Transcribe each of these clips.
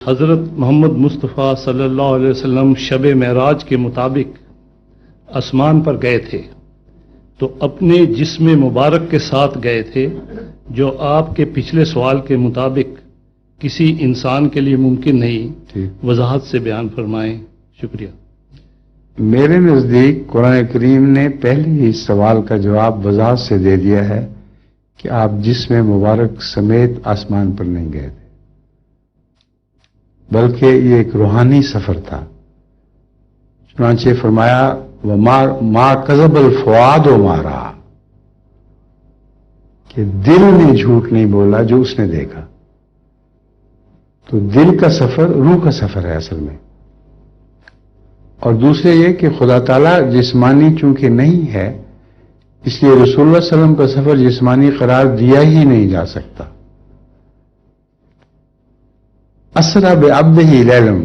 حضرت محمد مصطفیٰ صلی اللہ علیہ وسلم شب معراج کے مطابق آسمان پر گئے تھے تو اپنے جسم مبارک کے ساتھ گئے تھے، جو آپ کے پچھلے سوال کے مطابق کسی انسان کے لیے ممکن نہیں۔ وضاحت سے بیان فرمائیں، شکریہ۔ میرے نزدیک قرآن کریم نے پہلے ہی اس سوال کا جواب وضاحت سے دے دیا ہے کہ آپ جسم مبارک سمیت آسمان پر نہیں گئے تھے، بلکہ یہ ایک روحانی سفر تھا۔ چنانچہ فرمایا وَمَا كَذَبَ الْفُؤَادُ مَا رَأَىٰ، کہ دل نے جھوٹ نہیں بولا جو اس نے دیکھا۔ تو دل کا سفر روح کا سفر ہے اصل میں۔ اور دوسرے یہ کہ خدا تعالیٰ جسمانی چونکہ نہیں ہے، اس لیے رسول اللہ صلی اللہ علیہ وسلم کا سفر جسمانی قرار دیا ہی نہیں جا سکتا۔ اسریٰ بعبدہ لیلاً،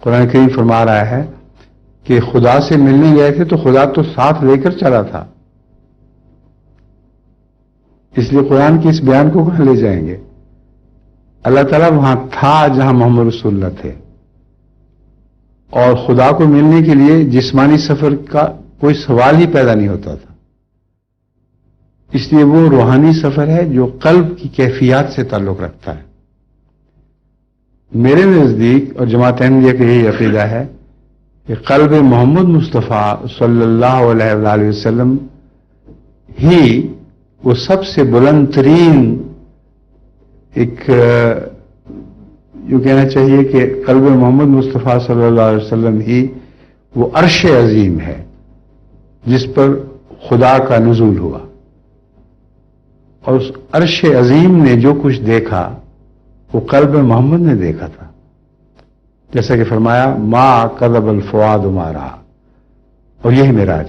قرآن کریم فرما رہا ہے کہ خدا سے ملنے گئے تھے تو خدا تو ساتھ لے کر چلا تھا، اس لیے قرآن کے اس بیان کو کہاں لے جائیں گے؟ اللہ تعالیٰ وہاں تھا جہاں محمد رسول اللہ تھے، اور خدا کو ملنے کے لیے جسمانی سفر کا کوئی سوال ہی پیدا نہیں ہوتا تھا۔ اس لیے وہ روحانی سفر ہے جو قلب کی کیفیات سے تعلق رکھتا ہے۔ میرے نزدیک اور جماعت احمدیہ کا یہی عقیدہ ہے کہ قلب محمد مصطفیٰ صلی اللہ علیہ وآلہ وسلم ہی وہ سب سے بلند ترین، ایک یوں کہنا چاہیے کہ قلب محمد مصطفیٰ صلی اللہ علیہ وسلم ہی وہ عرش عظیم ہے جس پر خدا کا نزول ہوا، اور اس عرش عظیم نے جو کچھ دیکھا وہ قلب محمد نے دیکھا تھا، جیسا کہ فرمایا ما کذب الفؤاد ما رأى، اور یہی معراج ہے۔